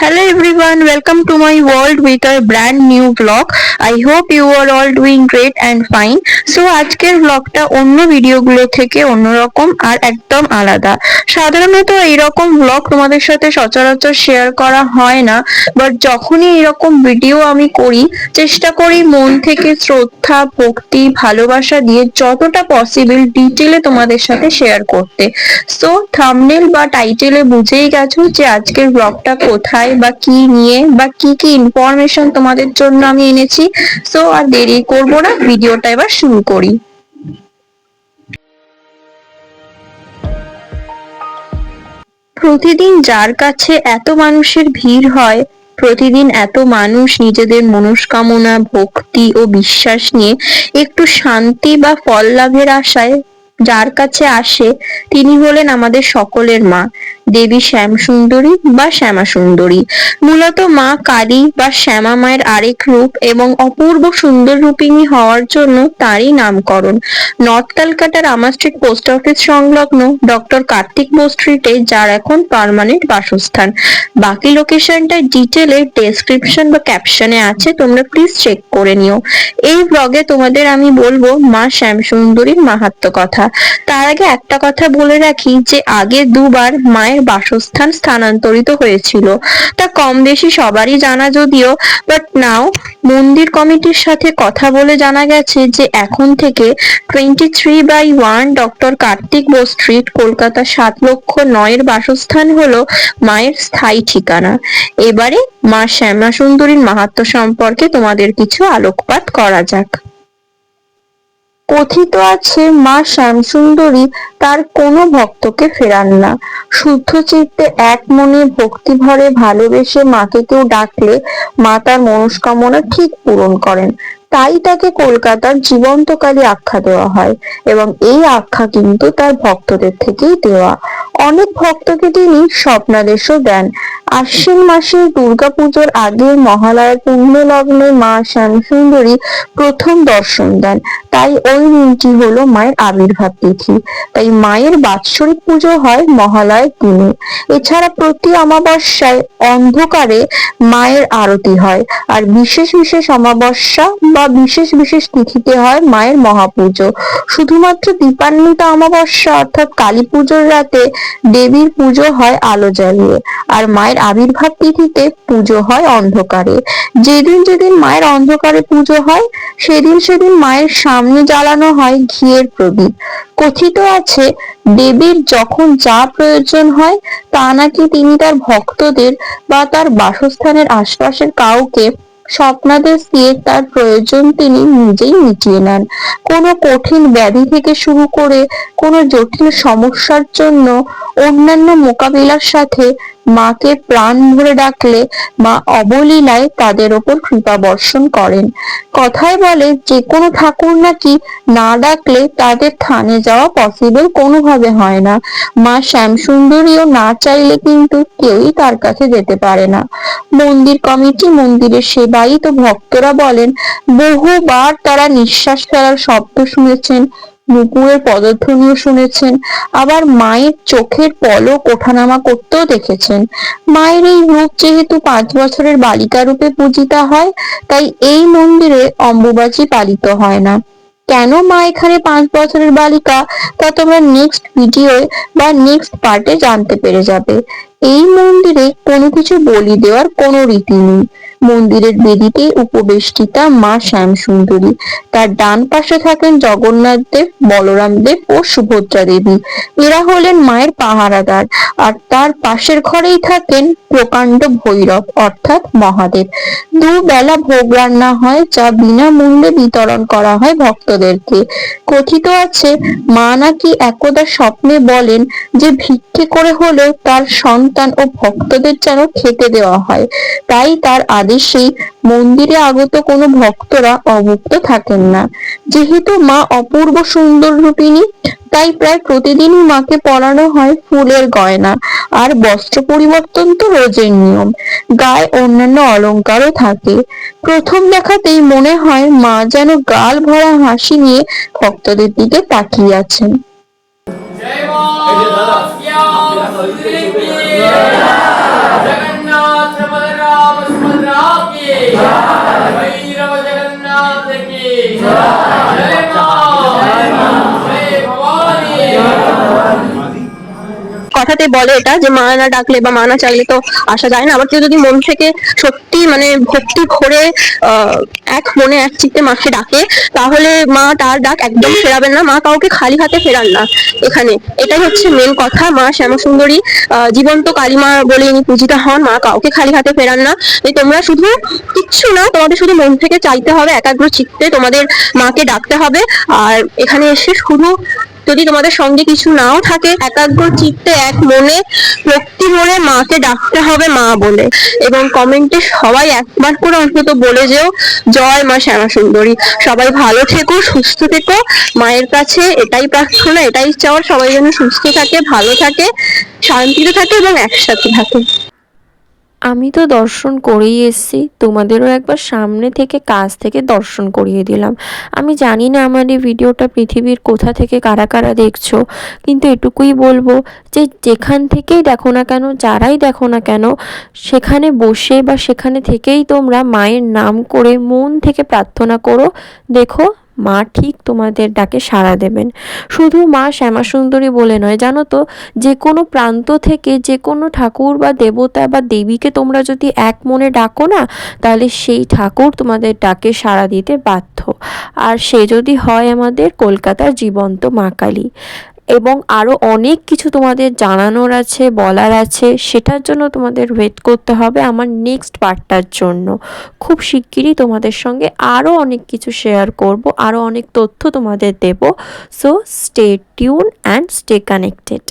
Hello everyone, welcome to my world with a brand new vlog. I hope you are all doing great and fine. So আজকের vlogটা অন্য ভিডিওগুলো থেকে অন্যরকম আর একদম আলাদা। সাধারণত এইরকম vlog তোমাদের সাথে সচরাচর শেয়ার করা হয় না, বাট যখনই এরকম ভিডিও আমি করি চেষ্টা করি মন থেকে শ্রদ্ধা, ভক্তি, ভালোবাসা দিয়ে যতটা পসিবল ডিটেলে তোমাদের সাথে শেয়ার করতে। সো থাম্বনেল বা টাইটেলে বুঝেই গেছো যে আজকের ব্লগটা কোথায় বা কি নিয়ে বা কি কি ইনফরমেশন তোমাদের জন্য আমি এনেছি। সো আর দেরি করব না, ভিডিওটা এবার শুরু করি। প্রতিদিন যার কাছে এত মানুষের ভিড় হয়, প্রতিদিন এত মানুষ নিজেদের মনস্কামনা, ভক্তি ও বিশ্বাস নিয়ে একটু শান্তি বা ফল লাভের আশায় যার কাছে আসে, তিনি হলেন আমাদের সকলের মা, দেবী শ্যামসুন্দরী বা শ্যামা সুন্দরী। মূলত মা কালী বা শ্যামা মায়ের আরেক রূপ এবং অপূর্ব সুন্দর রূপিণী হওয়ার জন্য তারই নামকরণ। নর্থ ক্যালকাটার রামা স্ট্রিট পোস্ট অফিস সংলগ্ন ডক্টর কার্তিক বোস স্ট্রিটে যার এখন পার্মানেন্ট বাসস্থান। বাকি লোকেশনটা ডিটেলে ডেসক্রিপশন বা ক্যাপশনে আছে, তোমরা প্লিজ চেক করে নিও। এই ব্লগে তোমাদের আমি বলবো মা শ্যামসুন্দরীর মাহাত্ম্য কথা। তার আগে একটা কথা বলে রাখি যে আগে দুবার মায়ের বাসস্থান স্থানান্তরিত হয়েছিল, তা কম বেশি সবারই জানা যদিও, বাট নাও মন্দির কমিটির সাথে কথা বলে জানা গেছে যে এখন থেকে 23/1 ডক্টর কার্তিক বোস স্ট্রিট, কলকাতা 7,09,000 এর বাসস্থান হলো মায়ের স্থায়ী ঠিকানা। এবারে মা শ্যামা সুন্দরীর মাহাত্ম্য সম্পর্কে তোমাদের কিছু আলোকপাত করা যাক। কথিত আছে মা শ্যামসুন্দরী তার কোনো ভক্তকে ফেরান না। শুদ্ধ চিত্তে এক মনে ভক্তি ভরে ভালোবেসে মাকে কেউ ডাকলে মা তার মনস্কামনা ঠিক পূরণ করেন। তাই তাকে কলকাতার জীবন্ত কালী আখ্যা দেওয়া হয় এবং এই আখ্যা কিন্তু তার ভক্তদের থেকেই দেওয়া। অনেক ভক্তকে তিনি স্বপ্নাদেশও দেন। আশ্বিন মাসের দুর্গাপুজোর আগে মহালয়ার পুণ্য লগ্নে মা শ্যামসুন্দরী প্রথম দর্শন দেন, তাই ওই দিনটি হলো মায়ের আবির্ভাব তিথি। তাই মায়ের বাৎসরিক পুজো হয় মহালয়ার দিনে। এছাড়া প্রতি অমাবস্যায় অন্ধকারে মায়ের আরতি হয়, আর বিশেষ বিশেষ অমাবস্যা বা বিশেষ বিশেষ তিথিতে হয় মায়ের মহাপুজো। শুধুমাত্র দীপান্বিতা অমাবস্যা অর্থাৎ কালী পুজোর রাতে দেবীর পুজো হয় আলো জ্বালিয়ে, আর মায়ের আবির্ভাব তিথিতে পুজো হয় অন্ধকারে। যেদিন যেদিন মায়ের অন্ধকারে পুজো হয় সেদিন সেদিন মায়ের সামনে জ্বালানো হয় ঘিয়ের প্রদীপ। কথিত আছে দেবীর যখন যা প্রয়োজন হয় তা নাকি তিনি তার ভক্তদের বা তার বাসস্থানের আশপাশের কাউকে স্বপ্নাদেশ দিয়ে তার প্রয়োজন তিনি নিজেই মিটিয়ে নেন। কোনো কঠিন ব্যাধি থেকে শুরু করে কোনো জটিল সমস্যার জন্য অন্যান্য মোকাবিলার সাথে মাকে প্রাণ ভরে ডাকলে মা অবলীলায় তাদের ওপর কৃপা বর্ষণ করেন। কথায় বলে যে কোনো ঠাকুর নাকি না ডাকলে তাদের থানে যাওয়া পসিবল কোনোভাবে হয় না। মা শ্যামসুন্দরীও না চাইলে কিন্তু কেউই তার কাছে যেতে পারে না। মন্দির কমিটি, মন্দিরের সেবায়িত ভক্তরা বলেন বহুবার তারা নিঃশ্বাস ফেলার শব্দ শুনেছেন, নুপুরের পদধ্বনিও শুনেছেন, আবার মায়ের চোখের পলক ওঠানামা করতেও দেখেছেন। মায়ের এই রূপ যেহেতু 5 বছরের বালিকা রূপে পূজিতা হয়, তাই এই মন্দিরে অম্বুবাচী পালিত হয় না। কেন মা এখানে 5 বছরের বালিকা তা তোমরা নেক্সট ভিডিও বা নেক্সট পার্টে জানতে পেরে যাবে। এই মন্দিরে কোনো কিছু বলি দেওয়ার কোনো রীতি নেই। মন্দিরের বেদিতে উপবেষ্টিতা মা শ্যামসুন্দরী, তার ডান পাশে থাকেন জগন্নাথ দেব, বলরাম দেব ও সুভদ্রা দেবী। এরা হলেন মায়ের পাহারাদার। আর তার পাশের ঘরেই থাকেন প্রকাণ্ড ভৈরব অর্থাৎ মহাদেব। দুবেলা ভোগ রান্না হয় যা বিনামূল্যে বিতরণ করা হয় ভক্তদেরকে। কথিত আছে মা নাকি একদা স্বপ্নে বলেন যে ভিক্ষে করে হলেও তার সন্তান ও ভক্তদের যেন খেতে দেওয়া হয়, তাই তার আদেশেই মন্দিরে আগত কোনো ভক্তরা অভুক্ত থাকেন না। যেহেতু মা অপূর্ব সুন্দর রূপিণী, তাই প্রায় প্রতিদিনই মাকে পরানো হয় ফুলের গয়না, আর বস্ত্র পরিবর্তন তো রোজের নিয়ম। গায়ে অন্যান্য অলংকারও থাকে। প্রথম দেখাতেই মনে হয় মা যেন গাল ভরা হাসি নিয়ে ভক্তদের দিকে তাকিয়ে আছেন। জগন্নাথ বলে এটা যে মা না ডাকলে বা মা না চাইলে তো আসা যায় না। আবার কেউ যদি মন থেকে সত্যি মানে ভক্তি ভরে এক মনে এক চিত্তে মাকে ডাকে, তাহলে মা তার ডাক একদম ফেরাবেন না। মা কাউকে খালি হাতে ফেরান না। এখানে এটাই হচ্ছে মেন কথা। মা শ্যামাসুন্দরী জীবন্ত কালীমা বলে ইনি পূজিতা হন। মা কাউকে খালি হাতে ফেরান না। তোমরা শুধু কিচ্ছু না, তোমাদের শুধু মন থেকে চাইতে হবে, একাগ্র চিত্তে তোমাদের মাকে ডাকতে হবে। আর এখানে এসে শুধু যদি তোমাদের সঙ্গে কিছু নাও থাকে, একাগ্র চিত্তে এক মনে ভক্তি ভরে মাকে ডাকতে হবে মা বলে। এবং কমেন্টে সবাই একবার করে অন্তত বলে যেও জয় মা শ্যামাসুন্দরী। সবাই ভালো থেকো, সুস্থ থেকো। মায়ের কাছে এটাই প্রার্থনা, এটাই চাওয়ার, সবাই যেন সুস্থ থাকে, ভালো থাকে, শান্তিতে থাকে এবং একসাথে থাকে। আমি তো দর্শন করেই এসেছি, তোমাদেরও একবার সামনে থেকে কাছ থেকে দর্শন করিয়ে দিলাম। আমি জানি না আমার এই ভিডিওটা পৃথিবীর কোথা থেকে কারা কারা দেখছো, কিন্তু এটুকুই বলবো যে যেখান থেকেই দেখো না কেন, যারাই দেখো না কেন, সেখানে বসে বা সেখানে থেকেই তোমরা মায়ের নাম করে মন থেকে প্রার্থনা করো। দেখো মা ঠিক তোমাদের ডাকে সাড়া দেবেন। শুধু মা শ্যামাসুন্দরী বলে নয়, জানো তো, যে কোনো প্রান্ত থেকে যে কোনো ঠাকুর বা দেবতা বা দেবীকে তোমরা যদি এক মনে ডাকো না, তাহলে সেই ঠাকুর তোমাদের ডাকে সাড়া দিতে বাধ্য। আর সে যদি হয় আমাদের কলকাতার জীবন্ত মা কালী। এবং আরও অনেক কিছু তোমাদের জানানোর আছে, বলার আছে, সেটার জন্য তোমাদের ওয়েট করতে হবে আমার নেক্সট পার্টটার জন্য। খুব শিগগিরই তোমাদের সঙ্গে আরও অনেক কিছু শেয়ার করব, আরও অনেক তথ্য তোমাদের দেব। So stay tuned and stay connected.